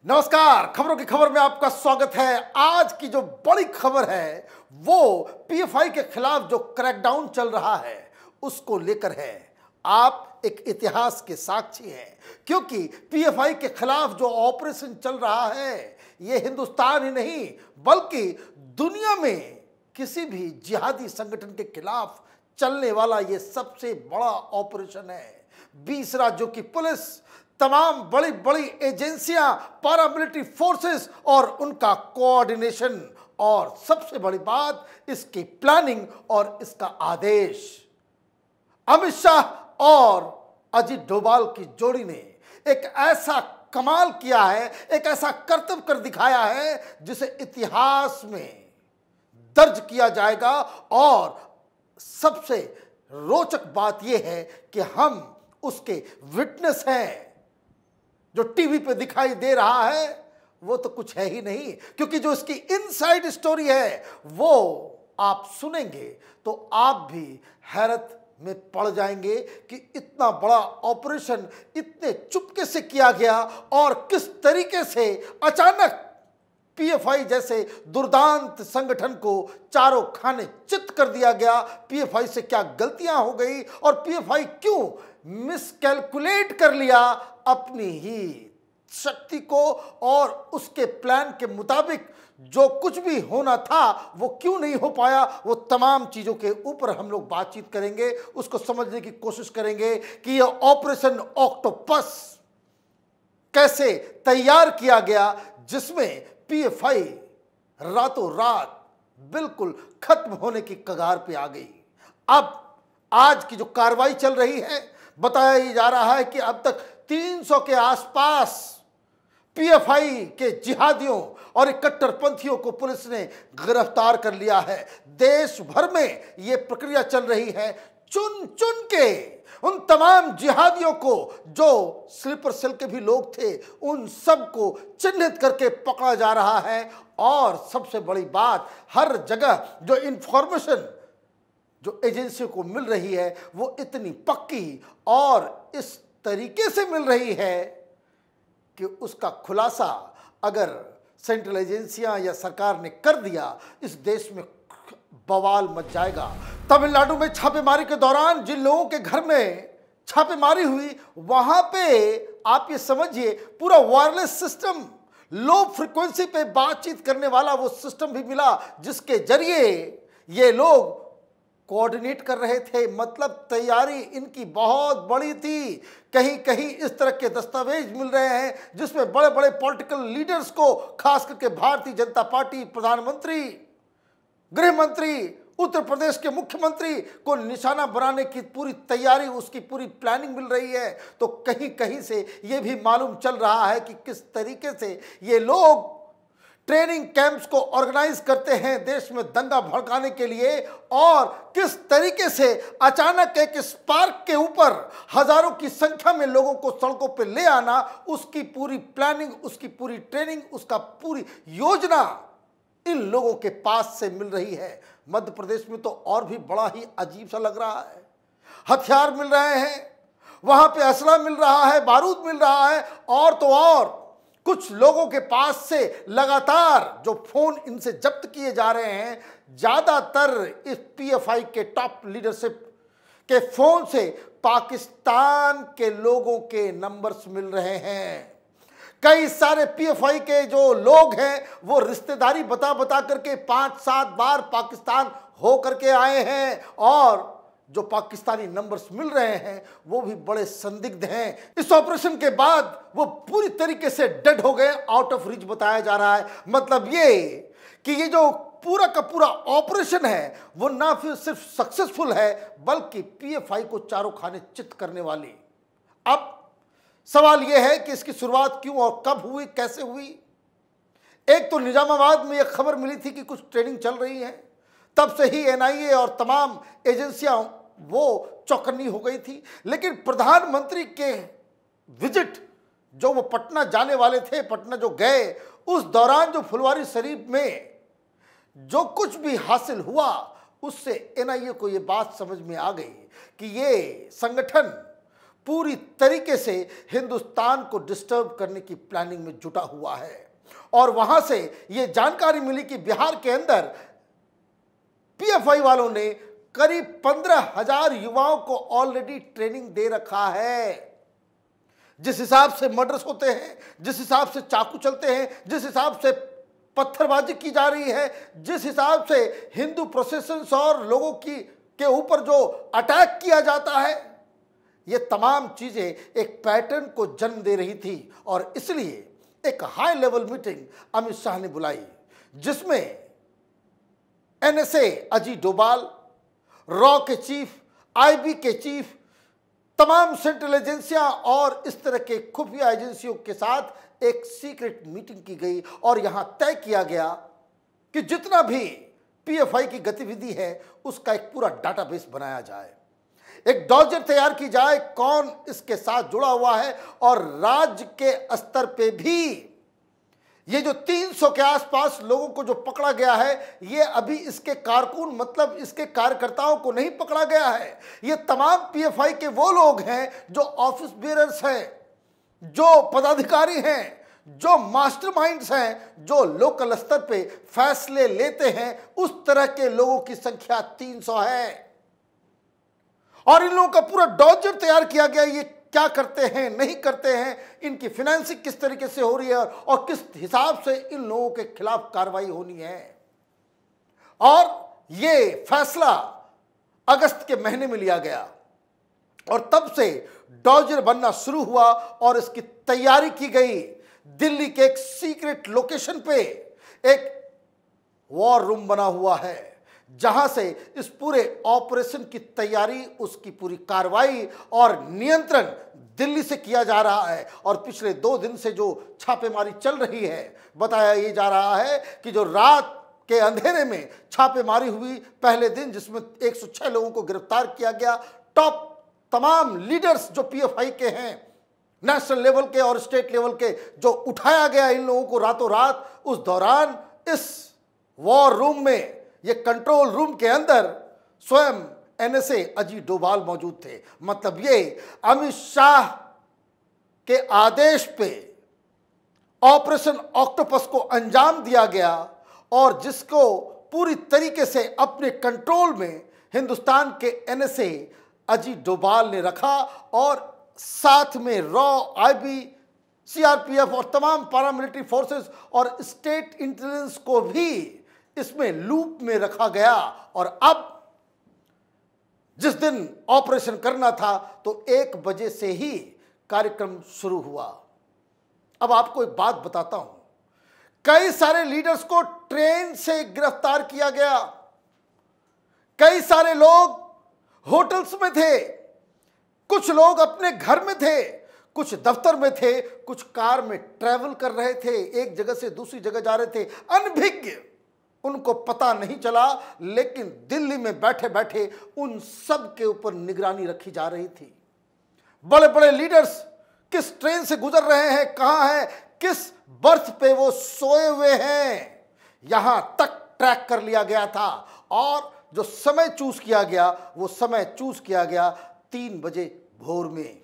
नमस्कार, खबरों की खबर में आपका स्वागत है। आज की जो बड़ी खबर है वो पीएफआई के खिलाफ जो क्रैकडाउन चल रहा है उसको लेकर है। आप एक इतिहास के साक्षी हैं क्योंकि पीएफआई के खिलाफ जो ऑपरेशन चल रहा है ये हिंदुस्तान ही नहीं बल्कि दुनिया में किसी भी जिहादी संगठन के खिलाफ चलने वाला ये सबसे बड़ा ऑपरेशन है। 20 राज्यों की पुलिस, तमाम बड़ी बड़ी एजेंसियां, पैरामिलिट्री फोर्सेस और उनका कोऑर्डिनेशन और सबसे बड़ी बात इसकी प्लानिंग और इसका आदेश अमित शाह और अजीत डोभाल की जोड़ी ने एक ऐसा कमाल किया है, एक ऐसा करतब कर दिखाया है जिसे इतिहास में दर्ज किया जाएगा। और सबसे रोचक बात यह है कि हम उसके विटनेस हैं। जो टीवी पे दिखाई दे रहा है वो तो कुछ है ही नहीं, क्योंकि जो इसकी इनसाइड स्टोरी है वो आप सुनेंगे तो आप भी हैरत में पड़ जाएंगे कि इतना बड़ा ऑपरेशन इतने चुपके से किया गया और किस तरीके से अचानक पीएफआई जैसे दुर्दांत संगठन को चारों खाने चित कर दिया गया। पीएफआई से क्या गलतियां हो गई और पीएफआई क्यों मिसकैलकुलेट कर लिया अपनी ही शक्ति को और उसके प्लान के मुताबिक जो कुछ भी होना था वो क्यों नहीं हो पाया। वो तमाम चीजों के ऊपर हम लोग बातचीत करेंगे, उसको समझने की कोशिश करेंगे कि यह ऑपरेशन ऑक्टोपस कैसे तैयार किया गया जिसमें पीएफआई रातों रात बिल्कुल खत्म होने की कगार पे आ गई। अब आज की जो कार्रवाई चल रही है, बताया जा रहा है कि अब तक 300 के आसपास पीएफआई के जिहादियों और कट्टरपंथियों को पुलिस ने गिरफ्तार कर लिया है। देश भर में यह प्रक्रिया चल रही है। चुन चुन के उन तमाम जिहादियों को जो स्लीपर सेल के भी लोग थे उन सबको चिन्हित करके पकड़ा जा रहा है। और सबसे बड़ी बात, हर जगह जो इंफॉर्मेशन जो एजेंसी को मिल रही है वो इतनी पक्की और इस तरीके से मिल रही है कि उसका खुलासा अगर सेंट्रल एजेंसियां या सरकार ने कर दिया इस देश में बवाल मच जाएगा। तमिलनाडु में छापेमारी के दौरान जिन लोगों के घर में छापेमारी हुई वहां पे आप ये समझिए पूरा वायरलेस सिस्टम, लो फ्रीक्वेंसी पे बातचीत करने वाला वो सिस्टम भी मिला जिसके जरिए ये लोग कोऑर्डिनेट कर रहे थे। मतलब तैयारी इनकी बहुत बड़ी थी। कहीं कहीं इस तरह के दस्तावेज मिल रहे हैं जिसमें बड़े बड़े पॉलिटिकल लीडर्स को, खास करके भारतीय जनता पार्टी, प्रधानमंत्री, गृह मंत्री, उत्तर प्रदेश के मुख्यमंत्री को निशाना बनाने की पूरी तैयारी, उसकी पूरी प्लानिंग मिल रही है। तो कहीं कहीं से यह भी मालूम चल रहा है कि किस तरीके से ये लोग ट्रेनिंग कैंप्स को ऑर्गेनाइज करते हैं देश में दंगा भड़काने के लिए और किस तरीके से अचानक एक स्पार्क के ऊपर हजारों की संख्या में लोगों को सड़कों पर ले आना, उसकी पूरी प्लानिंग, उसकी पूरी ट्रेनिंग, उसका पूरी योजना इन लोगों के पास से मिल रही है। मध्य प्रदेश में तो और भी बड़ा ही अजीब सा लग रहा है। हथियार मिल रहे हैं, वहां पे असला मिल रहा है, बारूद मिल रहा है और तो और कुछ लोगों के पास से लगातार जो फोन इनसे जब्त किए जा रहे हैं, ज्यादातर इस पीएफआई के टॉप लीडरशिप के फोन से पाकिस्तान के लोगों के नंबर्स मिल रहे हैं। कई सारे पीएफआई के जो लोग हैं वो रिश्तेदारी बता बता करके 5-7 बार पाकिस्तान हो करके आए हैं और जो पाकिस्तानी नंबर्स मिल रहे हैं वो भी बड़े संदिग्ध हैं। इस ऑपरेशन के बाद वो पूरी तरीके से डेड हो गए, आउट ऑफ रीच बताया जा रहा है। मतलब ये कि ये जो पूरा का पूरा ऑपरेशन है वो ना फिर सिर्फ सक्सेसफुल है बल्कि पीएफआई को चारों खाने चित करने वाली। अब सवाल यह है कि इसकी शुरुआत क्यों और कब हुई, कैसे हुई। एक तो निजामाबाद में एक खबर मिली थी कि कुछ ट्रेनिंग चल रही है, तब से ही एनआईए और तमाम एजेंसियां वो चौकन्नी हो गई थी। लेकिन प्रधानमंत्री के विजिट जो वो पटना जाने वाले थे, पटना जो गए, उस दौरान जो फुलवारी शरीफ में जो कुछ भी हासिल हुआ उससे एनआईए को ये बात समझ में आ गई कि ये संगठन पूरी तरीके से हिंदुस्तान को डिस्टर्ब करने की प्लानिंग में जुटा हुआ है। और वहां से यह जानकारी मिली कि बिहार के अंदर पीएफआई वालों ने करीब 15,000 युवाओं को ऑलरेडी ट्रेनिंग दे रखा है। जिस हिसाब से मर्डर्स होते हैं, जिस हिसाब से चाकू चलते हैं, जिस हिसाब से पत्थरबाजी की जा रही है, जिस हिसाब से हिंदू प्रोसेशंस और लोगों के ऊपर जो अटैक किया जाता है, ये तमाम चीजें एक पैटर्न को जन्म दे रही थी। और इसलिए एक high level meeting Amit Shah ने बुलाई, जिसमें एनएसए अजीत डोभाल, रॉ के चीफ, आईबी के चीफ, तमाम सेंट्रल एजेंसियां और इस तरह के खुफिया एजेंसियों के साथ एक सीक्रेट मीटिंग की गई और यहां तय किया गया कि जितना भी पीएफआई की गतिविधि है उसका एक पूरा डाटाबेस बनाया जाए, एक डॉजर तैयार की जाए कौन इसके साथ जुड़ा हुआ है। और राज्य के स्तर पे भी ये जो 300 के आसपास लोगों को जो पकड़ा गया है, ये अभी इसके कारकुन मतलब इसके कार्यकर्ताओं को नहीं पकड़ा गया है। ये तमाम पीएफआई के वो लोग हैं जो ऑफिस बेरर्स हैं, जो पदाधिकारी हैं, जो मास्टरमाइंड्स हैं, जो लोकल स्तर पे फैसले लेते हैं। उस तरह के लोगों की संख्या 300 है और इन लोगों का पूरा डॉजर तैयार किया गया। ये क्या करते हैं, नहीं करते हैं, इनकी फाइनेंसिंग किस तरीके से हो रही है और किस हिसाब से इन लोगों के खिलाफ कार्रवाई होनी है। और ये फैसला अगस्त के महीने में लिया गया और तब से डॉजर बनना शुरू हुआ और इसकी तैयारी की गई। दिल्ली के एक सीक्रेट लोकेशन पे एक वॉर रूम बना हुआ है, जहां से इस पूरे ऑपरेशन की तैयारी, उसकी पूरी कार्रवाई और नियंत्रण दिल्ली से किया जा रहा है। और पिछले 2 दिन से जो छापेमारी चल रही है, बताया ये जा रहा है कि जो रात के अंधेरे में छापेमारी हुई पहले दिन, जिसमें 106 लोगों को गिरफ्तार किया गया, टॉप तमाम लीडर्स जो पीएफआई के हैं, नेशनल लेवल के और स्टेट लेवल के, जो उठाया गया इन लोगों को रातों रात। उस दौरान इस वॉर रूम में, ये कंट्रोल रूम के अंदर स्वयं एनएसए अजीत डोभाल मौजूद थे। मतलब ये अमित शाह के आदेश पे ऑपरेशन ऑक्टोपस को अंजाम दिया गया और जिसको पूरी तरीके से अपने कंट्रोल में हिंदुस्तान के एनएसए अजीत डोभाल ने रखा और साथ में रॉ, आईबी, सीआरपीएफ और तमाम पैरामिलिट्री फोर्सेस और स्टेट इंटेलिजेंस को भी इसमें लूप में रखा गया। और अब जिस दिन ऑपरेशन करना था तो 1 बजे से ही कार्यक्रम शुरू हुआ। अब आपको एक बात बताता हूं, कई सारे लीडर्स को ट्रेन से गिरफ्तार किया गया, कई सारे लोग होटल्स में थे, कुछ लोग अपने घर में थे, कुछ दफ्तर में थे, कुछ कार में ट्रैवल कर रहे थे, एक जगह से दूसरी जगह जा रहे थे, अनभिज्ञ, उनको पता नहीं चला। लेकिन दिल्ली में बैठे बैठे उन सब के ऊपर निगरानी रखी जा रही थी। बड़े बड़े लीडर्स किस ट्रेन से गुजर रहे हैं, कहां हैं, किस बर्थ पे वो सोए हुए हैं, यहां तक ट्रैक कर लिया गया था। और जो समय चूज किया गया, वो समय चूज किया गया 3 बजे भोर में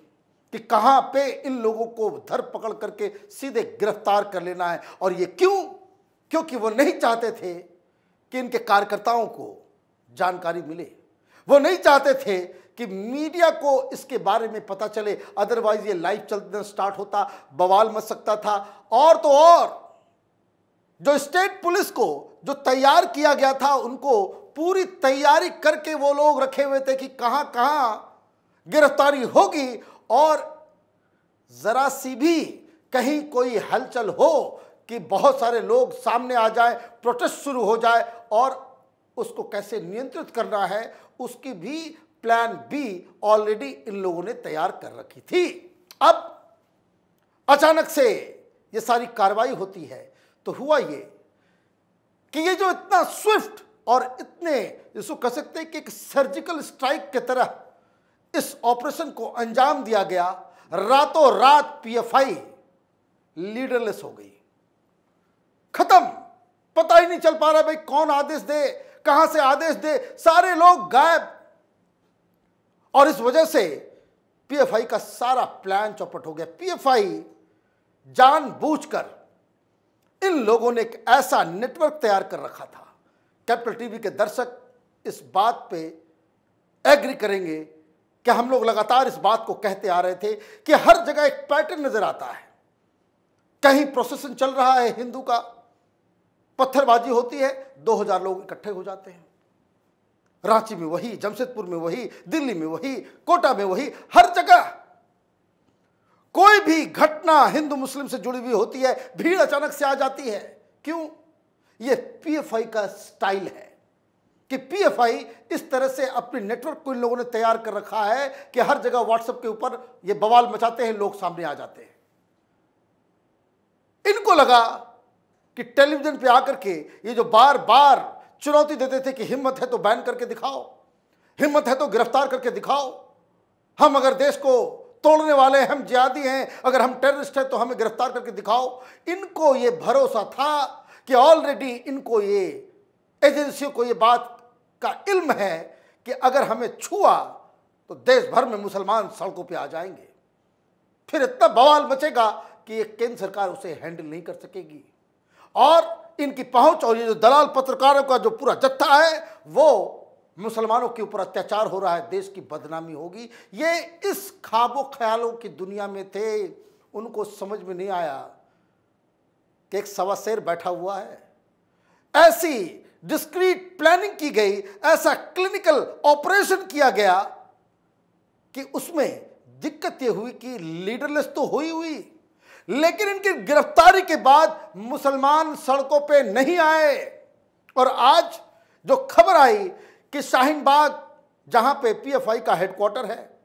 कि कहां पे इन लोगों को धर पकड़ करके सीधे गिरफ्तार कर लेना है। और ये क्यों? क्योंकि वो नहीं चाहते थे कि इनके कार्यकर्ताओं को जानकारी मिले, वो नहीं चाहते थे कि मीडिया को इसके बारे में पता चले, अदरवाइज ये लाइव चलना स्टार्ट होता, बवाल मच सकता था। और तो और जो स्टेट पुलिस को जो तैयार किया गया था, उनको पूरी तैयारी करके वो लोग रखे हुए थे कि कहां कहां गिरफ्तारी होगी और जरा सी भी कहीं कोई हलचल हो कि बहुत सारे लोग सामने आ जाए, प्रोटेस्ट शुरू हो जाए, और उसको कैसे नियंत्रित करना है उसकी भी प्लान बी ऑलरेडी इन लोगों ने तैयार कर रखी थी। अब अचानक से ये सारी कार्रवाई होती है तो हुआ ये कि ये जो इतना स्विफ्ट और इतने, इसको कह सकते हैं कि एक सर्जिकल स्ट्राइक की तरह इस ऑपरेशन को अंजाम दिया गया, रातों रात पीएफआई लीडरलेस हो गई, खत्म। पता ही नहीं चल पा रहा भाई कौन आदेश दे, कहां से आदेश दे, सारे लोग गायब। और इस वजह से पीएफआई का सारा प्लान चौपट हो गया। पीएफआई जानबूझकर इन लोगों ने एक ऐसा नेटवर्क तैयार कर रखा था। कैपिटल टीवी के दर्शक इस बात पे एग्री करेंगे कि हम लोग लगातार इस बात को कहते आ रहे थे कि हर जगह एक पैटर्न नजर आता है। कहीं प्रोसेशन चल रहा है हिंदू का, पत्थरबाजी होती है, 2000 लोग इकट्ठे हो जाते हैं। रांची में वही, जमशेदपुर में वही, दिल्ली में वही, कोटा में वही, हर जगह कोई भी घटना हिंदू मुस्लिम से जुड़ी हुई होती है, भीड़ अचानक से आ जाती है। क्यों? यह पीएफआई का स्टाइल है कि पीएफआई इस तरह से अपने नेटवर्क को इन लोगों ने तैयार कर रखा है कि हर जगह व्हाट्सएप के ऊपर ये बवाल मचाते हैं, लोग सामने आ जाते हैं। इनको लगा कि टेलीविजन पे आकर के ये जो बार बार चुनौती देते थे कि हिम्मत है तो बैन करके दिखाओ, हिम्मत है तो गिरफ्तार करके दिखाओ, हम अगर देश को तोड़ने वाले हैं, हम जिहादी हैं, अगर हम टेररिस्ट हैं तो हमें गिरफ्तार करके दिखाओ। इनको ये भरोसा था कि ऑलरेडी इनको ये एजेंसियों को ये बात का इल्म है कि अगर हमें छुआ तो देश भर में मुसलमान सड़कों पे आ जाएंगे, फिर इतना बवाल मचेगा कि ये केंद्र सरकार उसे हैंडल नहीं कर सकेगी। और इनकी पहुंच और ये जो दलाल पत्रकारों का जो पूरा जत्था है, वो मुसलमानों के ऊपर अत्याचार हो रहा है, देश की बदनामी होगी। ये इस ख्वाबों ख्यालों की दुनिया में थे। उनको समझ में नहीं आया कि एक सवा शेर बैठा हुआ है। ऐसी डिस्क्रीट प्लानिंग की गई, ऐसा क्लिनिकल ऑपरेशन किया गया कि उसमें दिक्कत यह हुई कि लीडरलेस तो हुई, लेकिन इनकी गिरफ्तारी के बाद मुसलमान सड़कों पे नहीं आए। और आज जो खबर आई कि शाहीन बाग, जहां पे पीएफआई का हेडक्वार्टर है,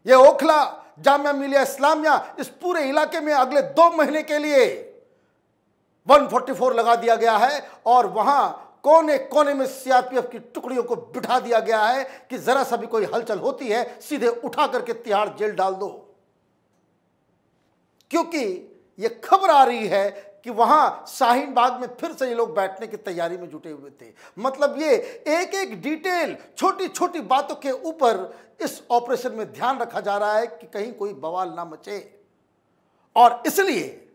यह ओखला, जामिया मिलिया इस्लामिया, इस पूरे इलाके में अगले 2 महीने के लिए 144 लगा दिया गया है और वहां कोने कोने में सीआरपीएफ की टुकड़ियों को बिठा दिया गया है कि जरा सा भी कोई हलचल होती है सीधे उठा करके तिहाड़ जेल डाल दो। क्योंकि यह खबर आ रही है कि वहां शाहीन बाग में फिर से ये लोग बैठने की तैयारी में जुटे हुए थे। मतलब ये एक एक डिटेल, छोटी छोटी बातों के ऊपर इस ऑपरेशन में ध्यान रखा जा रहा है कि कहीं कोई बवाल ना मचे। और इसलिए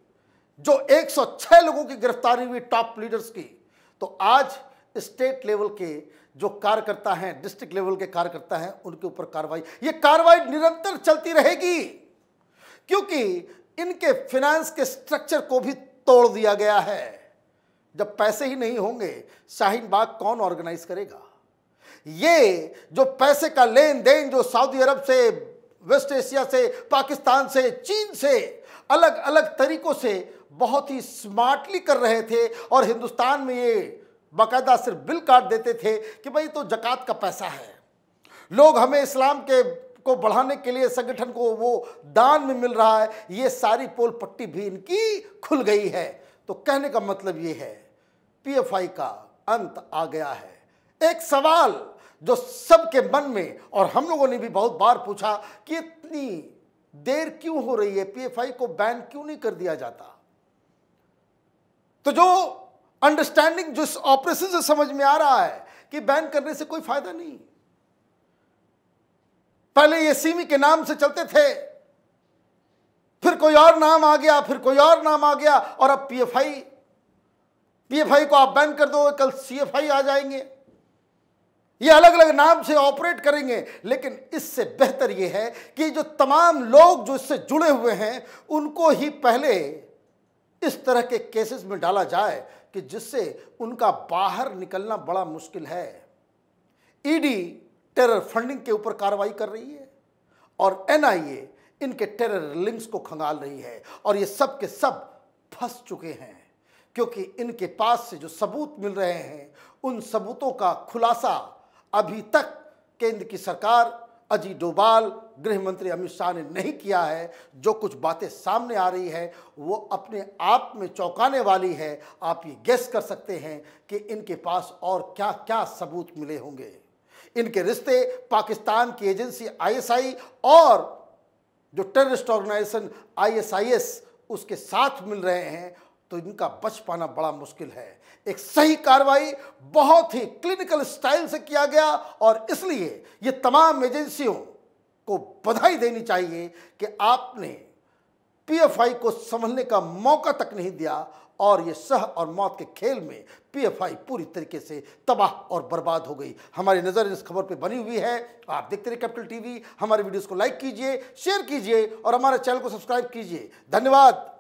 जो 106 लोगों की गिरफ्तारी हुई टॉप लीडर्स की, तो आज स्टेट लेवल के जो कार्यकर्ता हैं, डिस्ट्रिक्ट लेवल के कार्यकर्ता हैं, उनके ऊपर कार्रवाई, ये कार्रवाई निरंतर चलती रहेगी। क्योंकि इनके फाइनेंस के स्ट्रक्चर को भी तोड़ दिया गया है। जब पैसे ही नहीं होंगे, शाहीन बाग कौन ऑर्गेनाइज करेगा? ये जो पैसे का लेन देन जो सऊदी अरब से, वेस्ट एशिया से, पाकिस्तान से, चीन से, अलग अलग तरीकों से बहुत ही स्मार्टली कर रहे थे। और हिंदुस्तान में ये बाकायदा सिर्फ बिल काट देते थे कि भाई तो जकात का पैसा है, लोग हमें इस्लाम के को बढ़ाने के लिए संगठन को वो दान में मिल रहा है। ये सारी पोल पट्टी भी इनकी खुल गई है। तो कहने का मतलब ये है, पीएफआई का अंत आ गया है। एक सवाल जो सबके मन में, और हम लोगों ने भी बहुत बार पूछा कि इतनी देर क्यों हो रही है, पीएफआई को बैन क्यों नहीं कर दिया जाता? तो जो अंडरस्टैंडिंग जो इस ऑपरेशन से समझ में आ रहा है कि बैन करने से कोई फायदा नहीं। पहले ये सिमी के नाम से चलते थे, फिर कोई और नाम आ गया, फिर कोई और नाम आ गया, और अब पीएफआई को आप बैन कर दो, कल सीएफआई आ जाएंगे। ये अलग अलग नाम से ऑपरेट करेंगे। लेकिन इससे बेहतर ये है कि जो तमाम लोग जो इससे जुड़े हुए हैं, उनको ही पहले इस तरह के केसेस में डाला जाए कि जिससे उनका बाहर निकलना बड़ा मुश्किल है। ईडी टेरर फंडिंग के ऊपर कार्रवाई कर रही है और एनआईए इनके टेरर लिंक्स को खंगाल रही है, और ये सब के सब फंस चुके हैं। क्योंकि इनके पास से जो सबूत मिल रहे हैं, उन सबूतों का खुलासा अभी तक केंद्र की सरकार, अजीत डोभाल, गृह मंत्री अमित शाह ने नहीं किया है। जो कुछ बातें सामने आ रही है वो अपने आप में चौंकाने वाली है। आप ये गेस कर सकते हैं कि इनके पास और क्या क्या सबूत मिले होंगे। इनके रिश्ते पाकिस्तान की एजेंसी आईएसआई और जो टेररिस्ट ऑर्गेनाइजेशन आईएसआईएस उसके साथ मिल रहे हैं, तो इनका बच पाना बड़ा मुश्किल है। एक सही कार्रवाई बहुत ही क्लिनिकल स्टाइल से किया गया, और इसलिए ये तमाम एजेंसियों को बधाई देनी चाहिए कि आपने पीएफआई को संभलने का मौका तक नहीं दिया और ये सह और मौत के खेल में पीएफआई पूरी तरीके से तबाह और बर्बाद हो गई। हमारी नज़र इस खबर पे बनी हुई है। आप देखते रहिए कैपिटल टीवी। हमारे वीडियोस को लाइक कीजिए, शेयर कीजिए और हमारे चैनल को सब्सक्राइब कीजिए। धन्यवाद।